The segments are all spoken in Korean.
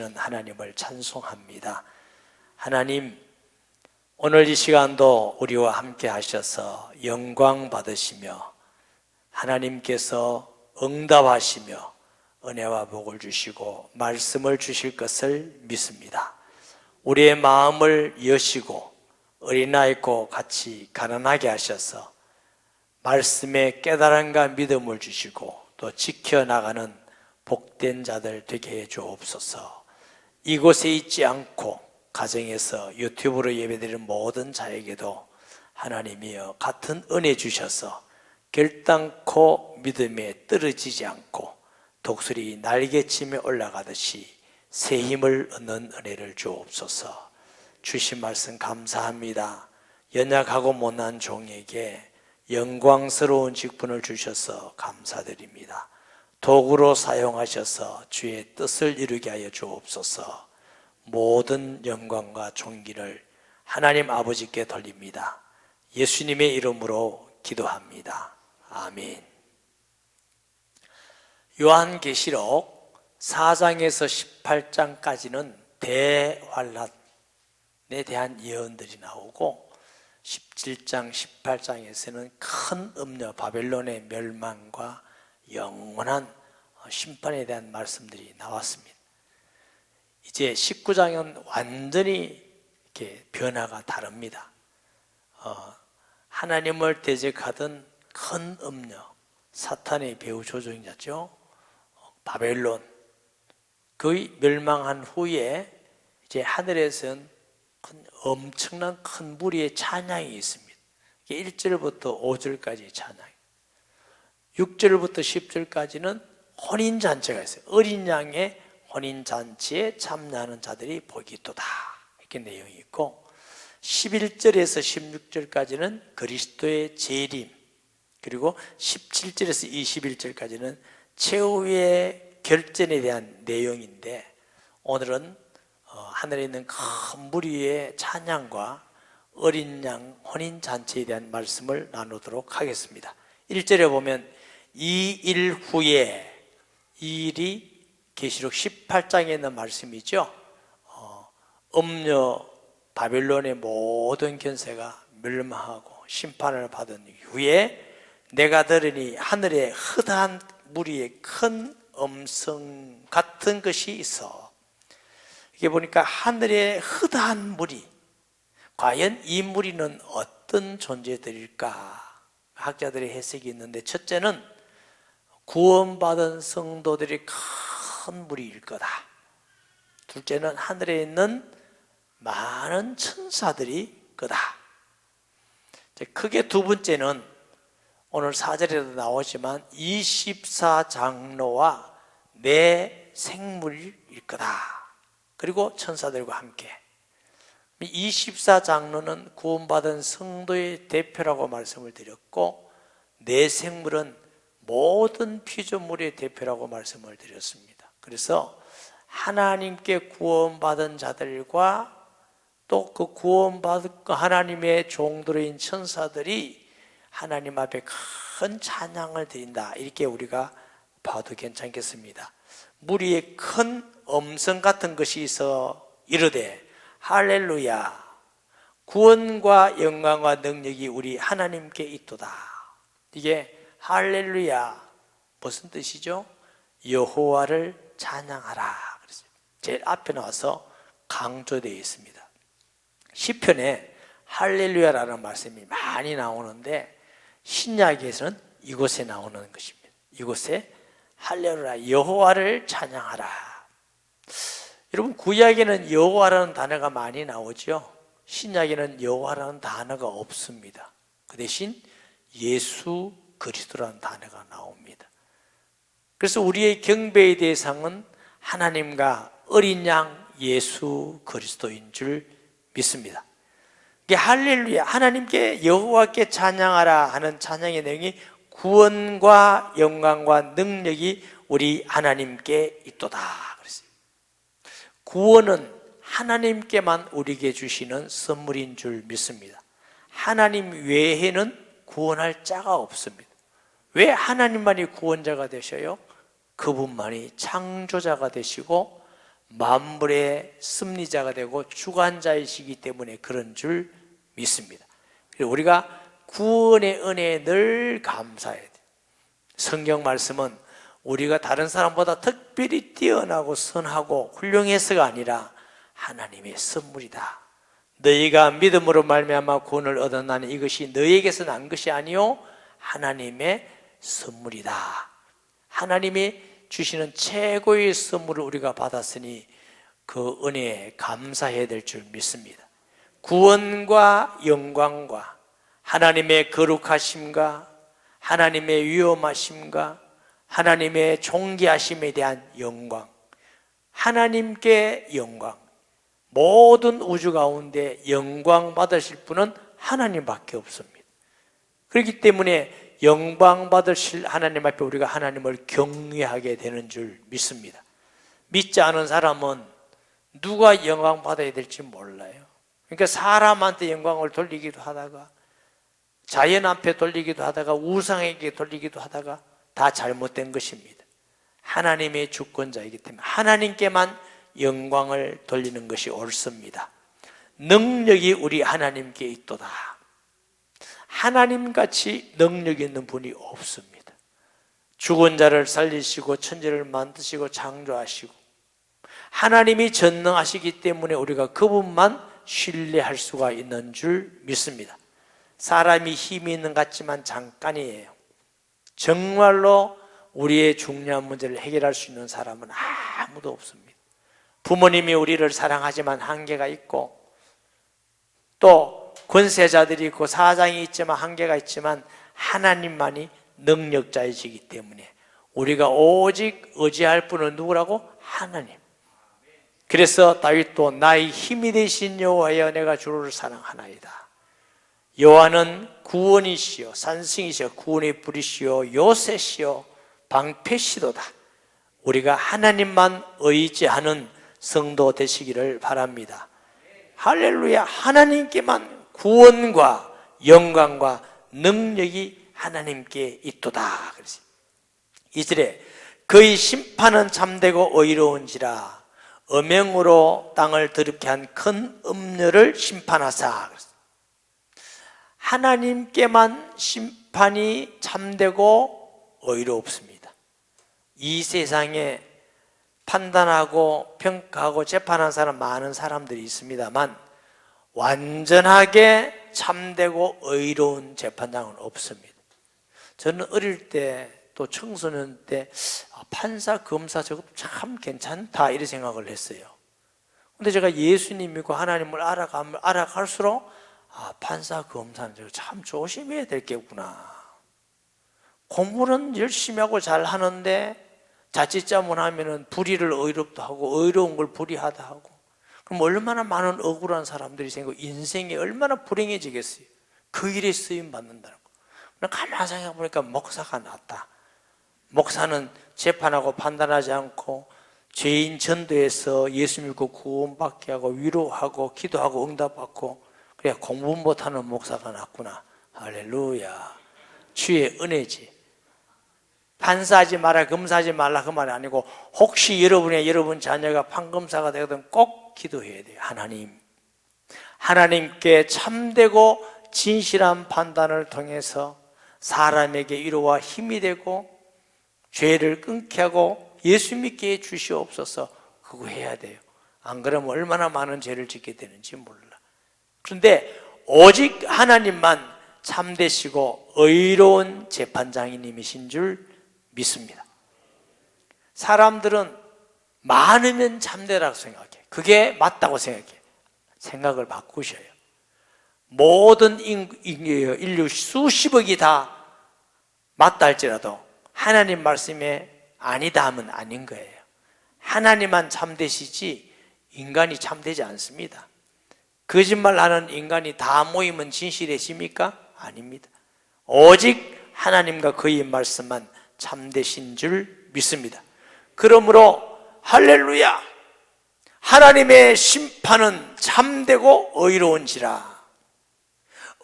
되시는 하나님을 찬송합니다. 하나님, 오늘 이 시간도 우리와 함께 하셔서 영광 받으시며 하나님께서 응답하시며 은혜와 복을 주시고 말씀을 주실 것을 믿습니다. 우리의 마음을 여시고 어린아이고 같이 가난하게 하셔서 말씀의 깨달음과 믿음을 주시고 또 지켜나가는 복된 자들 되게 해 주옵소서. 이곳에 있지 않고 가정에서 유튜브로 예배드리는 모든 자에게도 하나님이여 같은 은혜 주셔서 결단코 믿음에 떨어지지 않고 독수리 날개치며 올라가듯이 새 힘을 얻는 은혜를 주옵소서. 주신 말씀 감사합니다. 연약하고 못난 종에게 영광스러운 직분을 주셔서 감사드립니다. 도구로 사용하셔서 주의 뜻을 이루게 하여 주옵소서. 모든 영광과 존귀를 하나님 아버지께 돌립니다. 예수님의 이름으로 기도합니다. 아멘. 요한계시록 4장에서 18장까지는 대환란에 대한 예언들이 나오고 17장, 18장에서는 큰 음녀 바벨론의 멸망과 영원한 심판에 대한 말씀들이 나왔습니다. 이제 19장은 완전히 이렇게 변화가 다릅니다. 하나님을 대적하던 큰 음녀, 사탄의 배후 조종자죠. 바벨론. 거의 멸망한 후에 이제 하늘에서는 엄청난 큰 무리의 찬양이 있습니다. 1절부터 5절까지 찬양. 6절부터 10절까지는 혼인잔치가 있어요. 어린 양의 혼인잔치에 참여하는 자들이 복이 있도다. 이렇게 내용이 있고 11절에서 16절까지는 그리스도의 재림, 그리고 17절에서 21절까지는 최후의 결전에 대한 내용인데 오늘은 하늘에 있는 큰 무리의 찬양과 어린 양 혼인잔치에 대한 말씀을 나누도록 하겠습니다. 1절에 보면 이 일 후에, 이 일이 계시록 18장에 있는 말씀이죠. 음녀 바벨론의 모든 권세가 멸망하고 심판을 받은 후에 내가 들으니 하늘에 허다한 무리의 큰 음성 같은 것이 있어. 이게 보니까 하늘에 허다한 무리, 과연 이 무리는 어떤 존재들일까? 학자들의 해석이 있는데 첫째는 구원받은 성도들이 큰 무리일 거다. 둘째는 하늘에 있는 많은 천사들이 거다. 크게 두 번째는 오늘 4절에도 나오지만 24장로와 내 생물일 거다. 그리고 천사들과 함께. 24장로는 구원받은 성도의 대표라고 말씀을 드렸고 내 생물은 모든 피조물의 대표라고 말씀을 드렸습니다. 그래서 하나님께 구원받은 자들과 또 그 구원받은 하나님의 종들인 천사들이 하나님 앞에 큰 찬양을 드린다. 이렇게 우리가 봐도 괜찮겠습니다. 무리의 큰 음성 같은 것이 있어 이르되 할렐루야, 구원과 영광과 능력이 우리 하나님께 있도다. 이게 할렐루야 무슨 뜻이죠? 여호와를 찬양하라. 그랬어요. 제일 앞에 나와서 강조되어 있습니다. 시편에 할렐루야라는 말씀이 많이 나오는데 신약에서는 이곳에 나오는 것입니다. 이곳에 할렐루야, 여호와를 찬양하라. 여러분, 구약에는 여호와라는 단어가 많이 나오죠. 신약에는 여호와라는 단어가 없습니다. 그 대신 예수 그리스도라는 단어가 나옵니다. 그래서 우리의 경배의 대상은 하나님과 어린 양 예수 그리스도인 줄 믿습니다. 할렐루야, 하나님께 여호와께 찬양하라 하는 찬양의 내용이 구원과 영광과 능력이 우리 하나님께 있도다 그랬어요. 구원은 하나님께만 우리에게 주시는 선물인 줄 믿습니다. 하나님 외에는 구원할 자가 없습니다. 왜 하나님만이 구원자가 되셔요? 그분만이 창조자가 되시고 만물의 섭리자가 되고 주관자이시기 때문에 그런 줄 믿습니다. 그리고 우리가 구원의 은혜에 늘 감사해야 돼요. 성경 말씀은 우리가 다른 사람보다 특별히 뛰어나고 선하고 훌륭해서가 아니라 하나님의 선물이다. 너희가 믿음으로 말미암아 구원을 얻었나니 이것이 너희에게서 난 것이 아니요 하나님의 선물이다. 하나님이 주시는 최고의 선물을 우리가 받았으니 그 은혜에 감사해야 될 줄 믿습니다. 구원과 영광과 하나님의 거룩하심과 하나님의 위엄하심과 하나님의 존귀하심에 대한 영광, 하나님께 영광, 모든 우주 가운데 영광 받으실 분은 하나님밖에 없습니다. 그렇기 때문에 영광 받으실 하나님 앞에 우리가 하나님을 경외하게 되는 줄 믿습니다. 믿지 않은 사람은 누가 영광 받아야 될지 몰라요. 그러니까 사람한테 영광을 돌리기도 하다가 자연 앞에 돌리기도 하다가 우상에게 돌리기도 하다가 다 잘못된 것입니다. 하나님의 주권자이기 때문에 하나님께만 영광을 돌리는 것이 옳습니다. 능력이 우리 하나님께 있도다. 하나님같이 능력 있는 분이 없습니다. 죽은 자를 살리시고 천지를 만드시고 창조하시고 하나님이 전능하시기 때문에 우리가 그분만 신뢰할 수가 있는 줄 믿습니다. 사람이 힘이 있는 것 같지만 잠깐이에요. 정말로 우리의 중요한 문제를 해결할 수 있는 사람은 아무도 없습니다. 부모님이 우리를 사랑하지만 한계가 있고 또 권세자들이 있고 사장이 있지만 한계가 있지만 하나님만이 능력자이시기 때문에 우리가 오직 의지할 분은 누구라고? 하나님. 그래서 다윗도 나의 힘이 되신 여호와여 내가 주를 사랑하나이다. 여호와는 구원이시여 산승이시여 구원의 불이시여 요새시여 방패시도다. 우리가 하나님만 의지하는 성도 되시기를 바랍니다. 할렐루야. 하나님께만 구원과 영광과 능력이 하나님께 있도다. 그래서 2절에 그의 심판은 참되고 의로운지라 음행으로 땅을 더럽게 한 큰 음녀를 심판하사. 하나님께만 심판이 참되고 의롭습니다. 이 세상에 판단하고 평가하고 재판하는 사람 많은 사람들이 있습니다만 완전하게 참되고 의로운 재판장은 없습니다. 저는 어릴 때 또 청소년 때 판사, 검사 저것도 참 괜찮다 이런 생각을 했어요. 근데 제가 예수님 믿고 하나님을 알아갈수록 판사, 검사는 참 조심해야 될 게구나. 공부는 열심히 하고 잘 하는데 자칫 잘못하면 불의를 의롭다 하고 의로운 걸 불의하다 하고 그럼 얼마나 많은 억울한 사람들이 생기고 인생이 얼마나 불행해지겠어요. 그 일에 쓰임 받는다는 거. 가만히 생각해보니까 목사가 낫다. 목사는 재판하고 판단하지 않고 죄인 전도해서 예수 믿고 구원받게 하고 위로하고 기도하고 응답받고 그래야 공부 못하는 목사가 낫구나. 할렐루야. 주의 은혜지. 판사하지 마라, 검사하지 말라 그 말이 아니고 혹시 여러분 자녀가 판검사가 되거든 꼭 기도해야 돼요. 하나님께 참되고 진실한 판단을 통해서 사람에게 위로와 힘이 되고 죄를 끊게 하고 예수 믿게 해 주시옵소서. 그거 해야 돼요. 안 그러면 얼마나 많은 죄를 짓게 되는지 몰라. 그런데 오직 하나님만 참되시고 의로운 재판장님이신 줄 믿습니다. 사람들은 많으면 참되라고 생각해. 그게 맞다고 생각해. 생각을 바꾸셔요. 모든 인류 수십억이 다 맞다 할지라도 하나님 말씀에 아니다 하면 아닌 거예요. 하나님만 참되시지 인간이 참되지 않습니다. 거짓말하는 인간이 다 모이면 진실해집니까? 아닙니다. 오직 하나님과 그의 말씀만 참되신 줄 믿습니다. 그러므로 할렐루야! 하나님의 심판은 참되고 의로운지라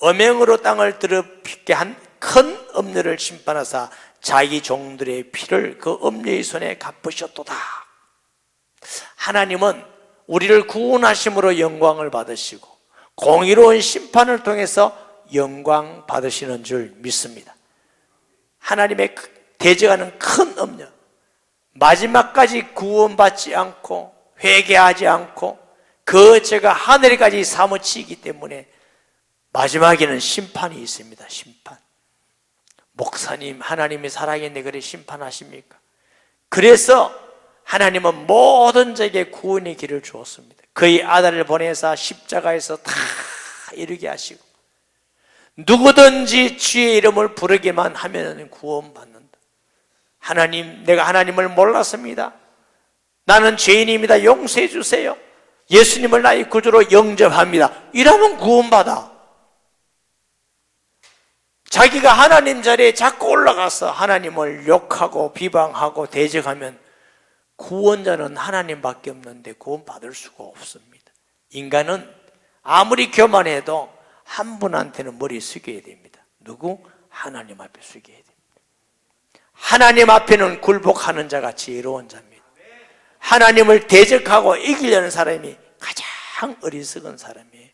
음행으로 땅을 더럽게 한 큰 음녀를 심판하사 자기 종들의 피를 그 음녀의 손에 갚으셨도다. 하나님은 우리를 구원하심으로 영광을 받으시고 공의로운 심판을 통해서 영광 받으시는 줄 믿습니다. 하나님의 대적하는 큰 엄력, 마지막까지 구원받지 않고 회개하지 않고 그 죄가 하늘까지 사무치기 때문에 마지막에는 심판이 있습니다. 심판. 목사님, 하나님이 살아계는데 그래 심판하십니까? 그래서 하나님은 모든 자에게 구원의 길을 주었습니다. 그의 아들을 보내사 십자가에서 다 이루게 하시고 누구든지 주의 이름을 부르기만 하면 구원받는다. 하나님, 내가 하나님을 몰랐습니다. 나는 죄인입니다. 용서해 주세요. 예수님을 나의 구주로 영접합니다. 이러면 구원받아. 자기가 하나님 자리에 자꾸 올라가서 하나님을 욕하고 비방하고 대적하면 구원자는 하나님밖에 없는데 구원받을 수가 없습니다. 인간은 아무리 교만해도 한 분한테는 머리 숙여야 됩니다. 누구? 하나님 앞에 숙여야 됩니다. 하나님 앞에는 굴복하는 자가 지혜로운 자입니다. 하나님을 대적하고 이기려는 사람이 가장 어리석은 사람이에요.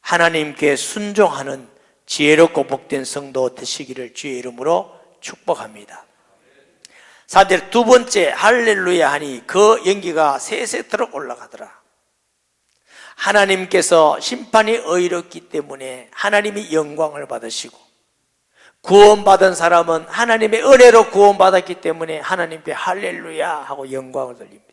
하나님께 순종하는 지혜롭고 복된 성도 되시기를 주의 이름으로 축복합니다. 사실 두 번째 할렐루야 하니 그 연기가 세세토록 올라가더라. 하나님께서 심판이 의롭기 때문에 하나님이 영광을 받으시고 구원받은 사람은 하나님의 은혜로 구원받았기 때문에 하나님께 할렐루야 하고 영광을 돌립니다.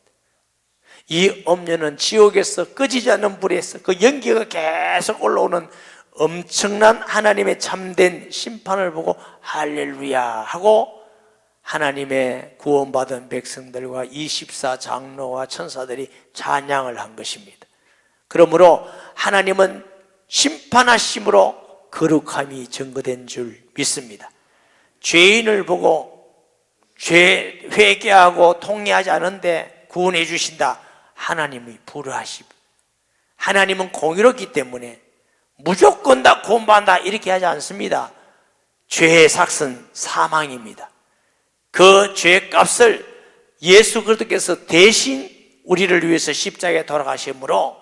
이 엄녀는 지옥에서 꺼지지 않는 불에서 그 연기가 계속 올라오는 엄청난 하나님의 참된 심판을 보고 할렐루야 하고 하나님의 구원받은 백성들과 24 장로와 천사들이 찬양을 한 것입니다. 그러므로 하나님은 심판하심으로 거룩함이 증거된 줄 믿습니다. 죄인을 보고 죄 회개하고 통회하지 않은데 구원해 주신다. 하나님이 불의하십니다. 하나님은 공의롭기 때문에 무조건 다 구원받는다 이렇게 하지 않습니다. 죄의 삭은 사망입니다. 그 죄값을 예수 그리스도께서 대신 우리를 위해서 십자가에 돌아가심으로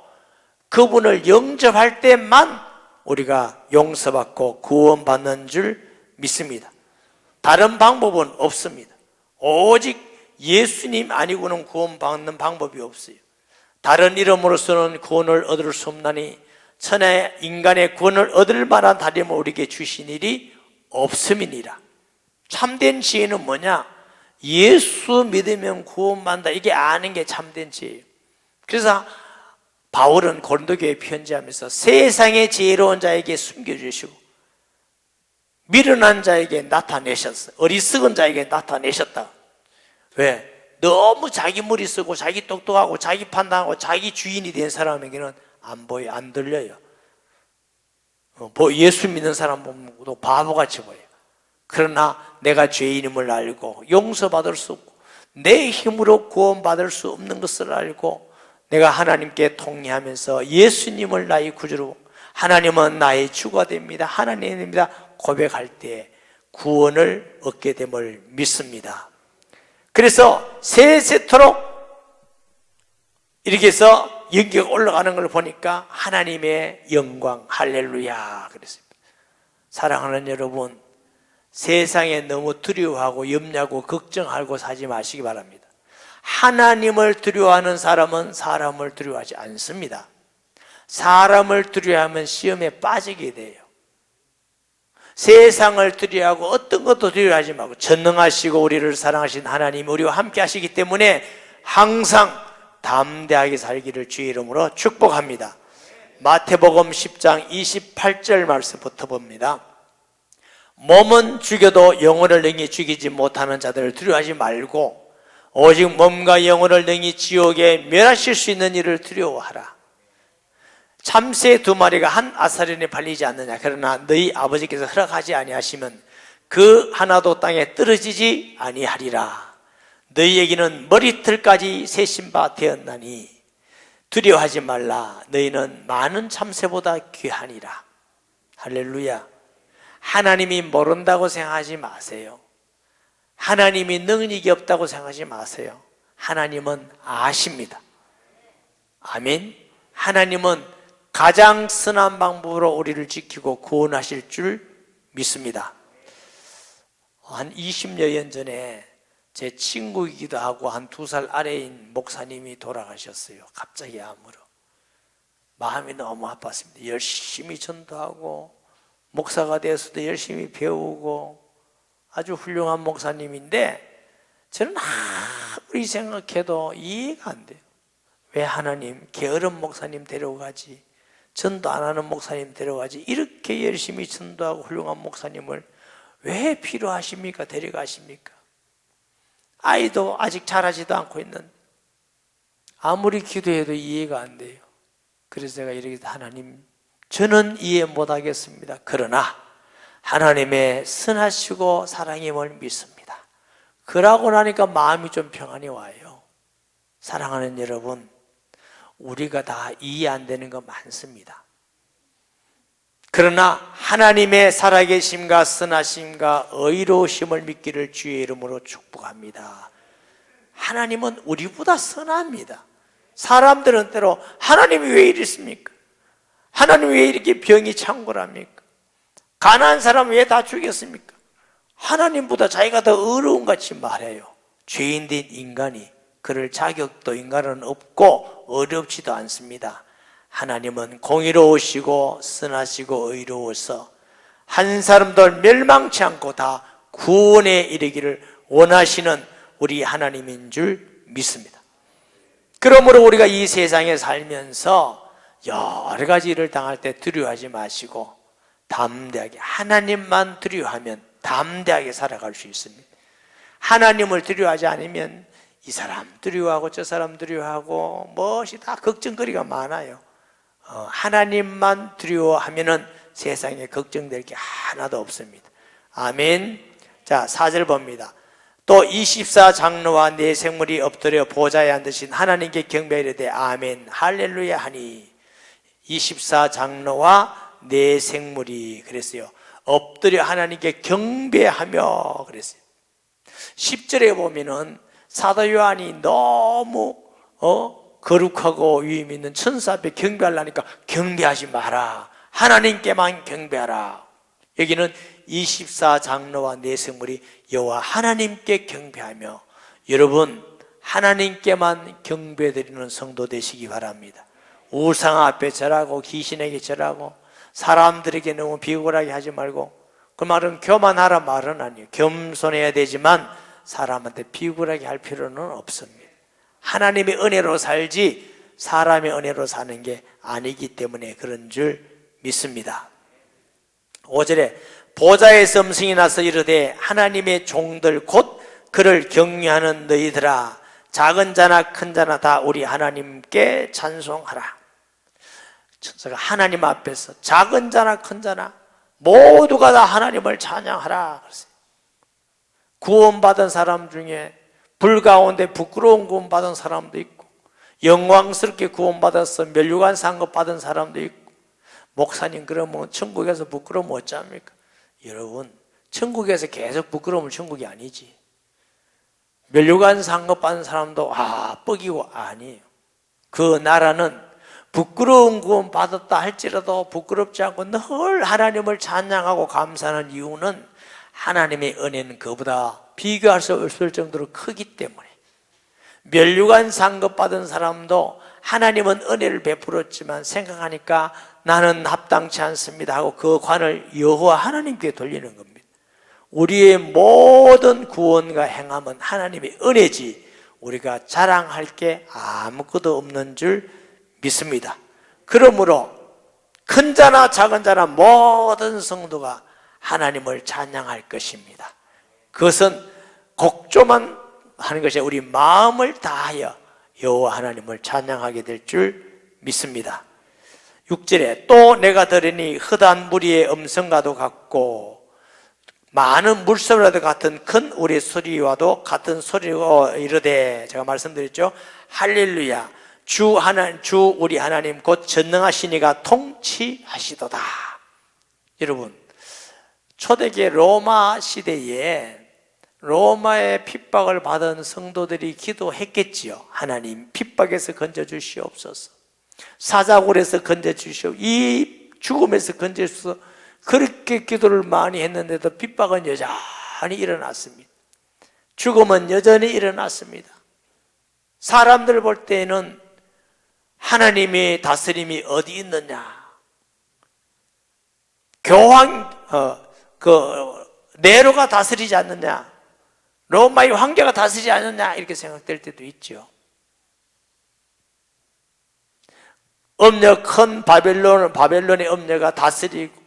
그분을 영접할 때만 우리가 용서받고 구원받는 줄 믿습니다. 다른 방법은 없습니다. 오직 예수님 아니고는 구원받는 방법이 없어요. 다른 이름으로서는 구원을 얻을 수 없나니 천하 인간의 구원을 얻을 만한 다름을 우리에게 주신 일이 없음이니라. 참된 지혜는 뭐냐? 예수 믿으면 구원받는다. 이게 아는 게 참된 지혜예요. 그래서 바울은 고린도교회에 편지하면서 세상의 지혜로운 자에게 숨겨주시고 미련한 자에게 나타내셨어요. 어리석은 자에게 나타내셨다. 왜? 너무 자기 머리 쓰고 자기 똑똑하고 자기 판단하고 자기 주인이 된 사람에게는 안 보여, 안 들려요. 예수 믿는 사람 보면 또 바보같이 보여요. 그러나 내가 죄인임을 알고 용서받을 수 없고 내 힘으로 구원받을 수 없는 것을 알고 내가 하나님께 통회하면서 예수님을 나의 구주로 하나님은 나의 주가 됩니다. 하나님입니다. 고백할 때 구원을 얻게 됨을 믿습니다. 그래서 세세토록 이렇게 해서 연기가 올라가는 걸 보니까 하나님의 영광 할렐루야 그랬습니다. 사랑하는 여러분, 세상에 너무 두려워하고 염려하고 걱정하고 사지 마시기 바랍니다. 하나님을 두려워하는 사람은 사람을 두려워하지 않습니다. 사람을 두려워하면 시험에 빠지게 돼요. 세상을 두려워하고 어떤 것도 두려워하지 말고 전능하시고 우리를 사랑하신 하나님이 우리와 함께 하시기 때문에 항상 담대하게 살기를 주의 이름으로 축복합니다. 마태복음 10장 28절 말씀부터 봅니다. 몸은 죽여도 영혼을 능히 죽이지 못하는 자들을 두려워하지 말고 오직 몸과 영혼을 능히 지옥에 멸하실 수 있는 일을 두려워하라. 참새 2마리가 한 아사리에 팔리지 않느냐. 그러나 너희 아버지께서 허락하지 아니하시면 그 하나도 땅에 떨어지지 아니하리라. 너희에게는 머리털까지 세신 바 되었나니 두려워하지 말라. 너희는 많은 참새보다 귀하니라. 할렐루야. 하나님이 모른다고 생각하지 마세요. 하나님이 능력이 없다고 생각하지 마세요. 하나님은 아십니다. 아멘. 하나님은 가장 선한 방법으로 우리를 지키고 구원하실 줄 믿습니다. 한 20여 년 전에 제 친구이기도 하고 한 2살 아래인 목사님이 돌아가셨어요. 갑자기 암으로. 마음이 너무 아팠습니다. 열심히 전도하고 목사가 되어서도 열심히 배우고 아주 훌륭한 목사님인데 저는 아무리 생각해도 이해가 안 돼요. 왜 하나님 게으른 목사님 데려가지, 전도 안 하는 목사님 데려가지, 이렇게 열심히 전도하고 훌륭한 목사님을 왜 필요하십니까? 데려가십니까? 아이도 아직 자라지도 않고 있는, 아무리 기도해도 이해가 안 돼요. 그래서 제가 이렇게, 하나님 저는 이해 못하겠습니다. 그러나 하나님의 선하시고 사랑임을 믿습니다. 그러고 나니까 마음이 좀 평안이 와요. 사랑하는 여러분, 우리가 다 이해 안 되는 거 많습니다. 그러나 하나님의 살아계심과 선하심과 의로우심을 믿기를 주의 이름으로 축복합니다. 하나님은 우리보다 선합니다. 사람들은 때로 하나님이 왜 이랬습니까? 하나님이 왜 이렇게 병이 창궐합니까? 가난한 사람 왜 다 죽였습니까? 하나님보다 자기가 더 어려운 같이 말해요. 죄인된 인간이 그럴 자격도 인간은 없고 어렵지도 않습니다. 하나님은 공의로우시고 선하시고 의로워서 한 사람도 멸망치 않고 다 구원에 이르기를 원하시는 우리 하나님인 줄 믿습니다. 그러므로 우리가 이 세상에 살면서 여러 가지 일을 당할 때 두려워하지 마시고 담대하게, 하나님만 두려워하면 담대하게 살아갈 수 있습니다. 하나님을 두려워하지 않으면 이 사람 두려워하고 저 사람 두려워하고 무엇이 다 걱정거리가 많아요. 하나님만 두려워하면은 세상에 걱정될 게 하나도 없습니다. 아멘. 자, 4절 봅니다. 또 24장로와 네 생물이 엎드려 보좌에 앉으신 하나님께 경배하되 아멘 할렐루야 하니, 24장로와 네 생물이 그랬어요. 엎드려 하나님께 경배하며 그랬어요. 10절에 보면은 사도 요한이 너무 거룩하고 위임 있는 천사 앞에 경배하려니까 경배하지 마라, 하나님께만 경배하라. 여기는 24장로와 네 생물이 여호와 하나님께 경배하며, 여러분 하나님께만 경배드리는 성도 되시기 바랍니다. 우상 앞에 절하고 귀신에게 절하고 사람들에게 너무 비굴하게 하지 말고, 그 말은 교만하라 말은 아니에요. 겸손해야 되지만 사람한테 비굴하게 할 필요는 없습니다. 하나님의 은혜로 살지 사람의 은혜로 사는 게 아니기 때문에 그런 줄 믿습니다. 5절에 보좌에서 음성이 나서 이르되 하나님의 종들 곧 그를 경외하는 너희들아, 작은 자나 큰 자나 다 우리 하나님께 찬송하라. 천사가 하나님 앞에서 작은 자나 큰 자나 모두가 다 하나님을 찬양하라. 구원받은 사람 중에 불 가운데 부끄러운 구원받은 사람도 있고, 영광스럽게 구원받아서 멸류관 상급 받은 사람도 있고. 목사님 그러면 천국에서 부끄러우면 어찌합니까? 여러분, 천국에서 계속 부끄러우면 천국이 아니지. 멸류관 상급 받은 사람도 뻑이고 아니에요. 그 나라는 부끄러운 구원 받았다 할지라도 부끄럽지 않고 늘 하나님을 찬양하고 감사하는 이유는 하나님의 은혜는 그보다 비교할 수 없을 정도로 크기 때문에. 멸류관 상급 받은 사람도 하나님은 은혜를 베풀었지만 생각하니까 나는 합당치 않습니다 하고 그 관을 여호와 하나님께 돌리는 겁니다. 우리의 모든 구원과 행함은 하나님의 은혜지 우리가 자랑할 게 아무것도 없는 줄 믿습니다. 그러므로 큰 자나 작은 자나 모든 성도가 하나님을 찬양할 것입니다. 그것은 곡조만 하는 것이 우리 마음을 다하여 여호와 하나님을 찬양하게 될 줄 믿습니다. 6절에 또 내가 들으니 흑한 무리의 음성과도 같고 많은 물소리와도 같은 큰 우리 소리와도 같은 소리로 이르되, 제가 말씀드렸죠. 할렐루야, 주 우리 하나님 곧 전능하신 이가 통치하시도다. 여러분, 초대교회 로마 시대에 로마의 핍박을 받은 성도들이 기도했겠지요. 하나님 핍박에서 건져주시옵소서, 사자굴에서 건져주시옵소서, 이 죽음에서 건져주소서. 그렇게 기도를 많이 했는데도 핍박은 여전히 일어났습니다. 죽음은 여전히 일어났습니다. 사람들 볼 때는 하나님의 다스림이 어디 있느냐, 네로가 다스리지 않느냐, 로마의 황제가 다스리지 않느냐, 이렇게 생각될 때도 있죠. 큰 바벨론의 엄녀가 다스리고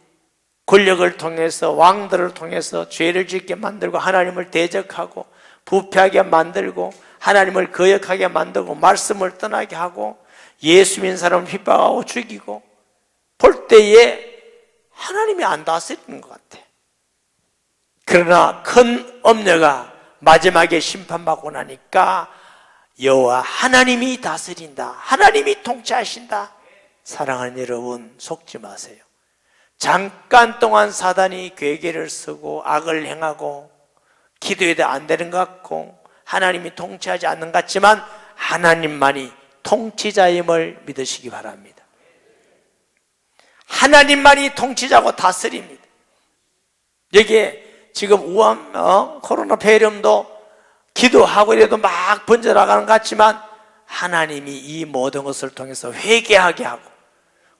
권력을 통해서, 왕들을 통해서 죄를 짓게 만들고 하나님을 대적하고 부패하게 만들고 하나님을 거역하게 만들고 말씀을 떠나게 하고 예수 믿는 사람을 핍박하고 죽이고, 볼 때에 하나님이 안 다스리는 것 같아. 그러나 큰 엄녀가 마지막에 심판받고 나니까 여호와 하나님이 다스린다, 하나님이 통치하신다. 사랑하는 여러분, 속지 마세요. 잠깐 동안 사단이 괴계를 쓰고 악을 행하고 기도해도 안 되는 것 같고 하나님이 통치하지 않는 것 같지만 하나님만이 통치자임을 믿으시기 바랍니다. 하나님만이 통치자고 다스립니다. 여기에 지금 코로나 폐렴도 기도하고 이래도 막 번져나가는 것 같지만 하나님이 이 모든 것을 통해서 회개하게 하고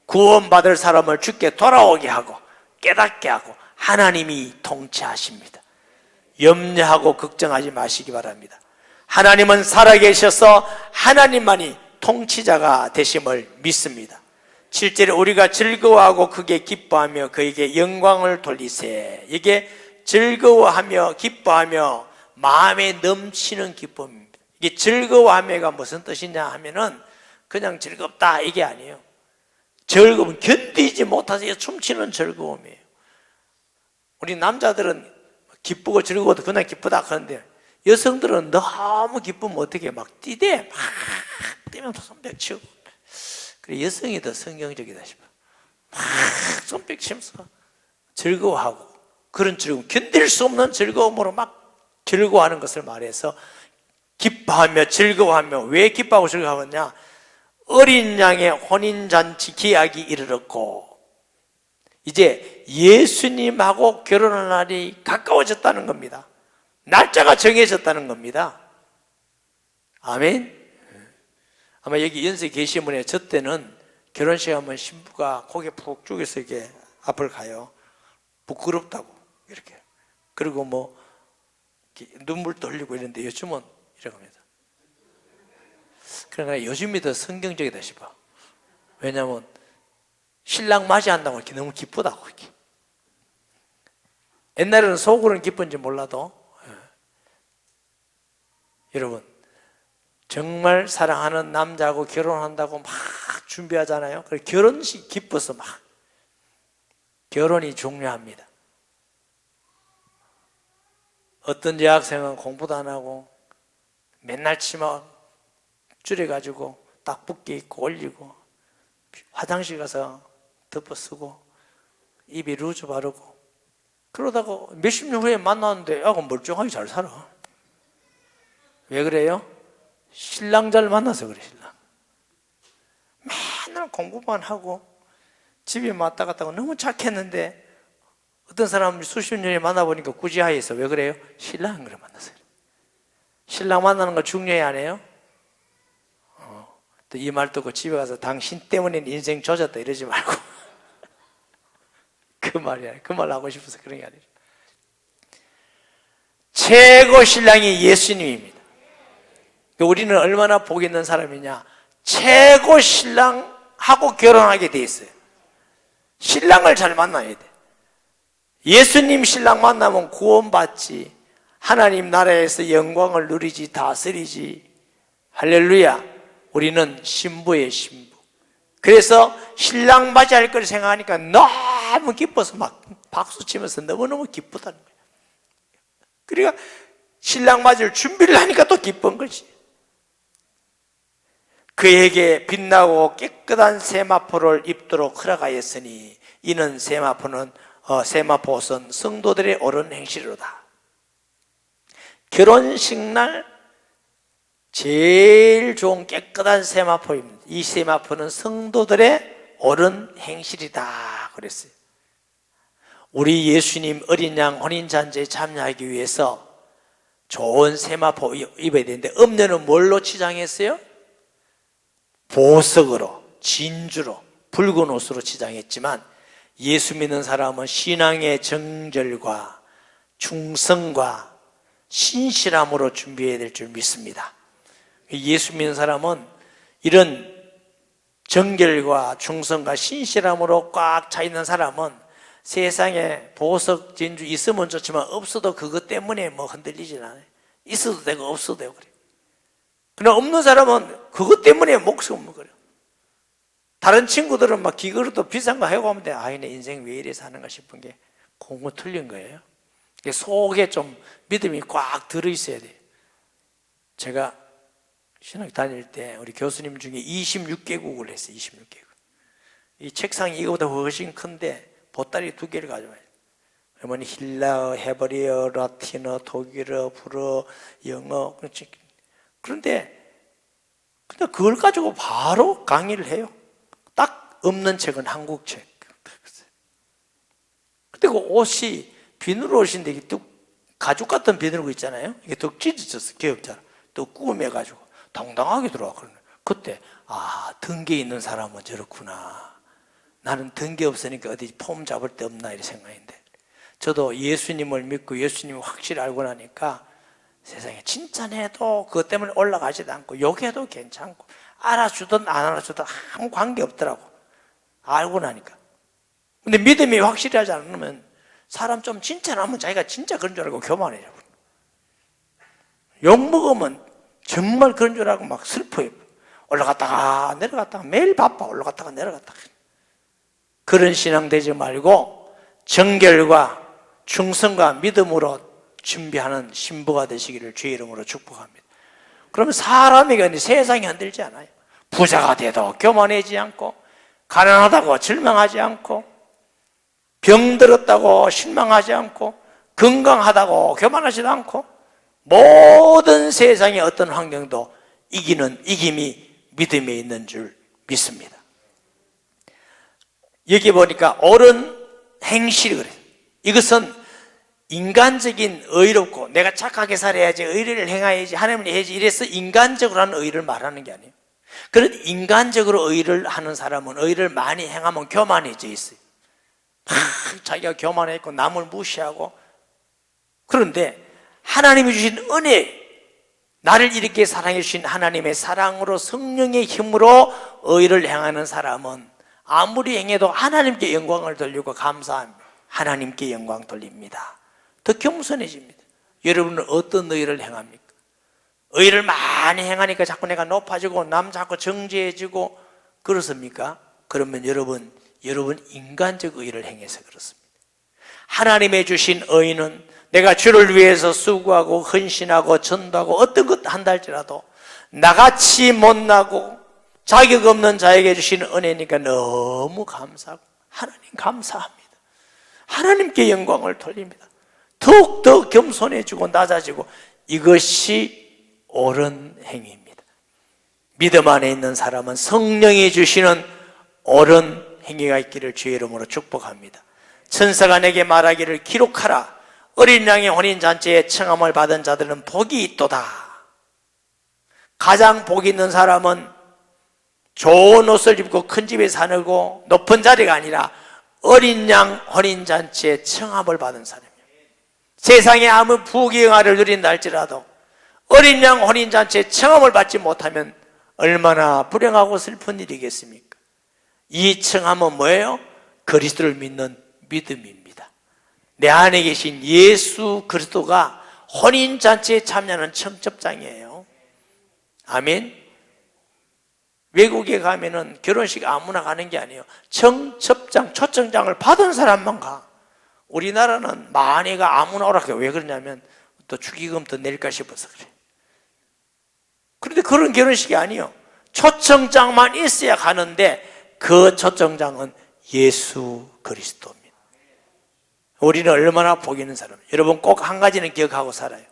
구원받을 사람을 주께 돌아오게 하고 깨닫게 하고 하나님이 통치하십니다. 염려하고 걱정하지 마시기 바랍니다. 하나님은 살아계셔서 하나님만이 통치자가 되심을 믿습니다. 7절에 우리가 즐거워하고 크게 기뻐하며 그에게 영광을 돌리세. 이게 즐거워하며 기뻐하며 마음에 넘치는 기쁨입니다. 이게 즐거워하며가 무슨 뜻이냐 하면은 그냥 즐겁다 이게 아니에요. 즐거움, 견디지 못해서 춤추는 즐거움이에요. 우리 남자들은 기쁘고 즐거워도 그냥 기쁘다 하는데 여성들은 너무 기쁘면 어떻게 막 뛰대, 막 뛰면서 손뼉 치고. 그래, 여성이 더 성경적이다 싶어. 막 손뼉 치면서 즐거워하고, 그런 즐거움, 견딜 수 없는 즐거움으로 막 즐거워하는 것을 말해서 기뻐하며 즐거워하며. 왜 기뻐하고 즐거워하느냐? 어린 양의 혼인잔치 기약이 이르렀고 이제 예수님하고 결혼할 날이 가까워졌다는 겁니다. 날짜가 정해졌다는 겁니다. 아멘. 아마 여기 연세 계신 분의 저 때는 결혼식 하면 신부가 고개 푹 죽여서 이렇게 앞을 가요. 부끄럽다고 이렇게. 그리고 뭐 눈물도 흘리고 이런데 요즘은 이렇게 합니다. 그러나 요즘이 더 성경적이다 싶어. 왜냐하면 신랑 맞이한다고 이렇게 너무 기쁘다고 이렇게. 옛날에는 속으로는 기쁜지 몰라도 여러분, 정말 사랑하는 남자하고 결혼한다고 막 준비하잖아요. 그래서 결혼식 기뻐서 막. 결혼이 중요합니다. 어떤 여학생은 공부도 안 하고 맨날 치마 줄여가지고 딱 붓게 입고 올리고 화장실 가서 덮어 쓰고 입에 루즈 바르고 그러다가 몇십 년 후에 만났는데 야가 멀쩡하게 잘 살아. 왜 그래요? 신랑 잘 만나서 그래. 신랑 맨날 공부만 하고 집에 왔다 갔다 하고 너무 착했는데 어떤 사람 수십 년에 만나보니까 구지하에서 왜 그래요? 신랑 그래 만나서 그래. 신랑 만나는 거 중요해 안 해요? 또 이 말 듣고 집에 가서 당신 때문에 인생 조졌다 이러지 말고 그 말이 아니라 그 말 하고 싶어서 그런 게 아니라 최고 신랑이 예수님입니다. 우리는 얼마나 복 있는 사람이냐. 최고 신랑하고 결혼하게 돼 있어요. 신랑을 잘 만나야 돼. 예수님 신랑 만나면 구원받지, 하나님 나라에서 영광을 누리지, 다스리지. 할렐루야. 우리는 신부의 신부. 그래서 신랑 맞이할 걸 생각하니까 너무 기뻐서 막 박수 치면서 너무너무 기쁘다는 거예요. 그러니까 신랑 맞을 준비를 하니까 또 기쁜 거지. 그에게 빛나고 깨끗한 세마포를 입도록 허락하였으니 이는 세마포는 세마포 옷은 성도들의 옳은 행실이로다. 결혼식 날 제일 좋은 깨끗한 세마포입니다. 이 세마포는 성도들의 옳은 행실이다 그랬어요. 우리 예수님 어린 양 혼인잔치에 참여하기 위해서 좋은 세마포 입어야 되는데, 음녀는 뭘로 치장했어요? 보석으로, 진주로, 붉은 옷으로 치장했지만, 예수 믿는 사람은 신앙의 정절과 충성과 신실함으로 준비해야 될 줄 믿습니다. 예수 믿는 사람은 이런 정결과 충성과 신실함으로 꽉 차 있는 사람은 세상에 보석, 진주 있으면 좋지만 없어도 그것 때문에 뭐 흔들리진 않아요. 있어도 되고 없어도 되고 그래요. 그러나 없는 사람은 그것 때문에 목숨을 걸어요. 다른 친구들은 막 귀걸이도 비싼 거 하고 하면 아, 내 인생 왜 이래 사는가 싶은 게 공부 틀린 거예요. 속에 좀 믿음이 꽉 들어있어야 돼요. 제가 신학 다닐 때 우리 교수님 중에 26개국을 했어요. 26개국. 이 책상이 이거보다 훨씬 큰데 보따리 2개를 가져와요. 그러면 힐라어, 헤브리어, 라틴어, 독일어, 불어, 영어. 그런데 그걸 가지고 바로 강의를 해요. 딱 없는 책은 한국 책. 근데 그 옷이 비누로 옷인데 이게 뚝 가죽 같은 비누로 있잖아요. 이게 뚝 찢어졌어. 기억자로. 또 꾸며가지고 당당하게 들어와. 그때 등계 있는 사람은 저렇구나. 나는 등계 없으니까 어디 폼 잡을 데 없나 이런 생각인데, 저도 예수님을 믿고 예수님을 확실히 알고 나니까 세상에 칭찬해도 그것 때문에 올라가지도 않고 욕해도 괜찮고 알아주든 안 알아주든 아무 관계 없더라고. 알고 나니까. 근데 믿음이 확실히 하지 않으면 사람 좀 칭찬하면 자기가 진짜 그런 줄 알고 교만해져. 욕먹으면 정말 그런 줄 알고 막 슬퍼요. 올라갔다가 내려갔다가 매일 바빠. 올라갔다가 내려갔다가. 그런 신앙 되지 말고 정결과 충성과 믿음으로 준비하는 신부가 되시기를 주의 이름으로 축복합니다. 그러면 사람이 세상이 흔들지 않아요. 부자가 돼도 교만하지 않고, 가난하다고 절망하지 않고, 병들었다고 실망하지 않고, 건강하다고 교만하지도 않고, 모든 세상의 어떤 환경도 이기는 이김이 믿음에 있는 줄 믿습니다. 여기 보니까 옳은 행실이 그래요. 이것은 인간적인 의롭고 내가 착하게 살아야지, 의를 행해야지, 하나님을 해야지 이래서 인간적으로 하는 의를 말하는 게 아니에요. 그런데 인간적으로 의를 하는 사람은 의를 많이 행하면 교만해져 있어요. 자기가 교만했고 남을 무시하고. 그런데 하나님이 주신 은혜, 나를 이렇게 사랑해 주신 하나님의 사랑으로 성령의 힘으로 의를 행하는 사람은 아무리 행해도 하나님께 영광을 돌리고 감사합니다. 하나님께 영광 돌립니다. 더 겸손해집니다. 여러분은 어떤 의를 행합니까? 의를 많이 행하니까 자꾸 내가 높아지고 남 자꾸 정죄해지고 그렇습니까? 그러면 여러분 인간적 의를 행해서 그렇습니다. 하나님의 주신 의는 내가 주를 위해서 수고하고 헌신하고 전도하고 어떤 것 한다 할지라도 나같이 못나고 자격 없는 자에게 주신 은혜니까 너무 감사하고 하나님 감사합니다. 하나님께 영광을 돌립니다. 더욱더 겸손해지고 낮아지고, 이것이 옳은 행위입니다. 믿음 안에 있는 사람은 성령이 주시는 옳은 행위가 있기를 주의 이름으로 축복합니다. 천사가 내게 말하기를 기록하라. 어린 양의 혼인잔치에 청함을 받은 자들은 복이 있도다. 가장 복 있는 사람은 좋은 옷을 입고 큰 집에 사느고 높은 자리가 아니라 어린 양 혼인잔치에 청함을 받은 사람이에요. 세상에 아무 부귀영화를 누린다 할지라도 어린 양 혼인잔치에 청함을 받지 못하면 얼마나 불행하고 슬픈 일이겠습니까? 이 청함은 뭐예요? 그리스도를 믿는 믿음입니다. 내 안에 계신 예수 그리스도가 혼인잔치에 참여하는 청첩장이에요. 아멘. 외국에 가면은 결혼식 아무나 가는 게 아니에요. 청첩장, 초청장을 받은 사람만 가. 우리나라는 만회가 아무나 오라 해요. 왜 그러냐면 또 축의금 더 낼까 싶어서 그래. 그런데 그런 결혼식이 아니에요. 초청장만 있어야 가는데 그 초청장은 예수 그리스도입니다. 우리는 얼마나 복 있는 사람. 여러분 꼭 한 가지는 기억하고 살아요.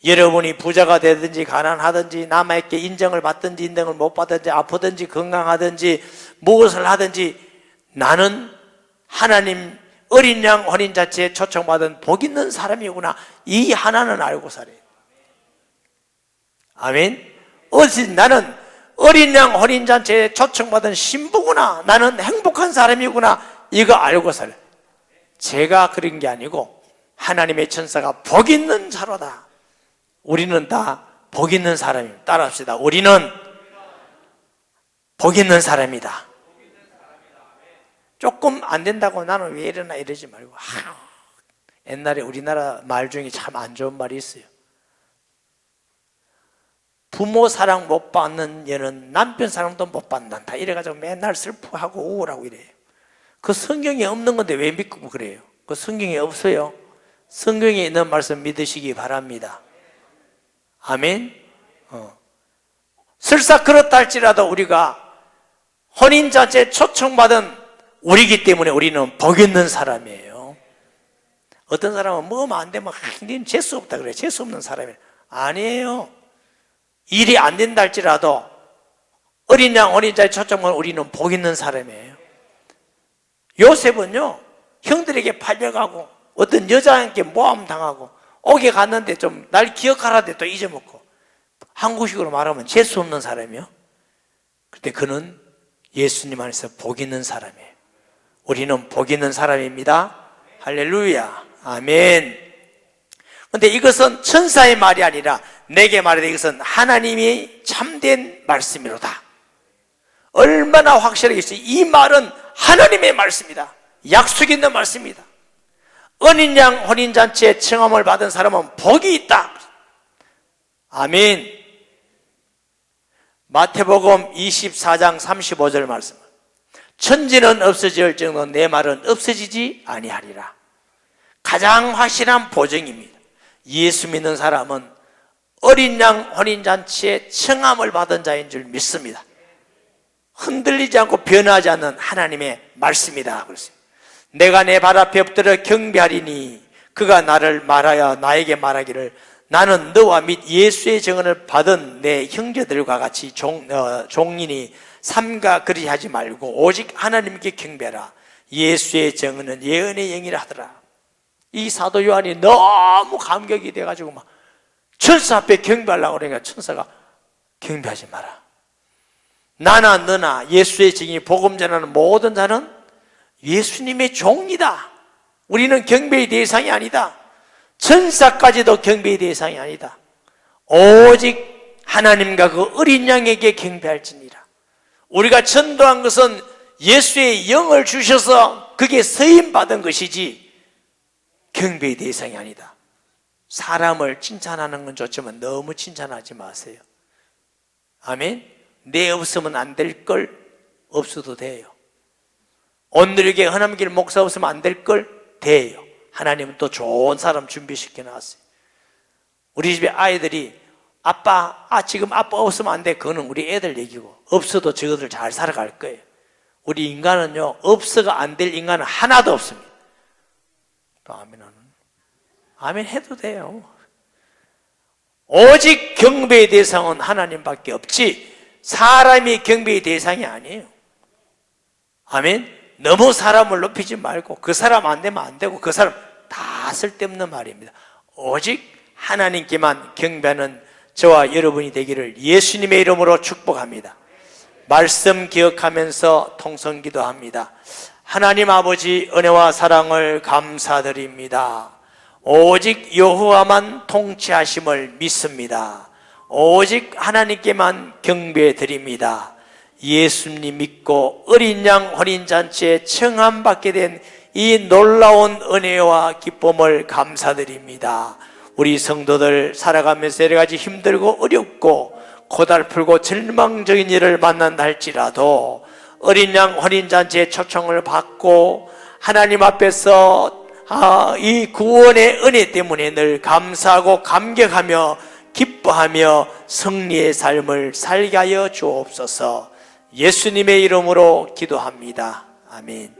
여러분이 부자가 되든지 가난하든지 남에게 인정을 받든지 인정을 못 받든지 아프든지 건강하든지 무엇을 하든지 나는 하나님 어린 양 혼인잔치에 초청받은 복 있는 사람이구나, 이 하나는 알고 살아요. 아멘. 나는 어린 양 혼인잔치에 초청받은 신부구나, 나는 행복한 사람이구나, 이거 알고 살아요. 제가 그런 게 아니고 하나님의 천사가 복 있는 자로다. 우리는 다 복 있는 사람입니다. 따라합시다. 우리는 복 있는 사람이다. 조금 안 된다고 나는 왜 이러나 이러지 말고, 옛날에 우리나라 말 중에 참 안 좋은 말이 있어요. 부모 사랑 못 받는 얘는 남편 사랑도 못 받는다, 이래가지고 맨날 슬퍼하고 우울하고 이래요. 그 성경에 없는 건데 왜 믿고 그래요? 그 성경에 없어요. 성경에 있는 말씀 믿으시기 바랍니다. 아멘. 설사 그렇다 할지라도 우리가 혼인잔치에 초청받은 우리이기 때문에 우리는 복 있는 사람이에요. 어떤 사람은 뭐면 안 되면 니는 재수 없다 그래. 재수 없는 사람이에요. 아니에요. 일이 안 된다 할지라도 어린 양 혼인잔치에 초청받은 우리는 복 있는 사람이에요. 요셉은요, 형들에게 팔려가고 어떤 여자에게 모함당하고 옥에 갔는데 좀 날 기억하라는데 또 잊어먹고, 한국식으로 말하면 재수 없는 사람이요. 그때 그는 예수님 안에서 복 있는 사람이에요. 우리는 복 있는 사람입니다. 할렐루야. 아멘. 그런데 이것은 천사의 말이 아니라 내게 말하되 이것은 하나님이 참된 말씀이로다. 얼마나 확실하게 있어요. 이 말은 하나님의 말씀이다. 약속 있는 말씀이다. 어린 양 혼인잔치에 청함을 받은 사람은 복이 있다. 아멘. 마태복음 24장 35절 말씀. 천지는 없어질 정도 내 말은 없어지지 아니하리라. 가장 확실한 보증입니다. 예수 믿는 사람은 어린 양 혼인잔치에 청함을 받은 자인 줄 믿습니다. 흔들리지 않고 변하지 않는 하나님의 말씀이다 그랬어요. 내가 내 발 앞에 엎드려 경배하리니 그가 나를 말하여 나에게 말하기를 나는 너와 및 예수의 증언을 받은 내 형제들과 같이 종이니 삼가 그리하지 말고 오직 하나님께 경배하라. 예수의 증언은 예언의 영이라 하더라. 이 사도 요한이 너무 감격이 돼가지고 막 천사 앞에 경배하려고 그러니까 천사가 경배하지 마라. 나나 너나 예수의 증인이 복음 전하는 모든 자는 예수님의 종이다. 우리는 경배의 대상이 아니다. 천사까지도 경배의 대상이 아니다. 오직 하나님과 그 어린 양에게 경배할지니라. 우리가 전도한 것은 예수의 영을 주셔서 그게 서임받은 것이지 경배의 대상이 아니다. 사람을 칭찬하는 건 좋지만 너무 칭찬하지 마세요. 아멘. 내 없으면 안 될 걸 없어도 돼요. 오늘에게 하나님길 목사 없으면 안 될 걸 돼요. 하나님은 또 좋은 사람 준비시켜 놨어요. 우리 집에 아이들이 아빠, 지금 아빠 없으면 안 돼. 그거는 우리 애들 얘기고, 없어도 저것들 잘 살아갈 거예요. 우리 인간은요, 없어가 안 될 인간은 하나도 없습니다. 또 아멘 하는. 아멘 해도 돼요. 오직 경배의 대상은 하나님밖에 없지 사람이 경배의 대상이 아니에요. 아멘. 너무 사람을 높이지 말고 그 사람 안 되면 안 되고 그 사람 다 쓸데없는 말입니다. 오직 하나님께만 경배하는 저와 여러분이 되기를 예수님의 이름으로 축복합니다. 말씀 기억하면서 통성기도합니다. 하나님 아버지 은혜와 사랑을 감사드립니다. 오직 여호와만 통치하심을 믿습니다. 오직 하나님께만 경배드립니다. 예수님 믿고 어린 양 혼인잔치에 청함받게 된 이 놀라운 은혜와 기쁨을 감사드립니다. 우리 성도들 살아가면서 여러 가지 힘들고 어렵고 고달프고 절망적인 일을 만난다 할지라도 어린 양 혼인잔치에 초청을 받고 하나님 앞에서 이 구원의 은혜 때문에 늘 감사하고 감격하며 기뻐하며 승리의 삶을 살게 하여 주옵소서. 예수님의 이름으로 기도합니다. 아멘.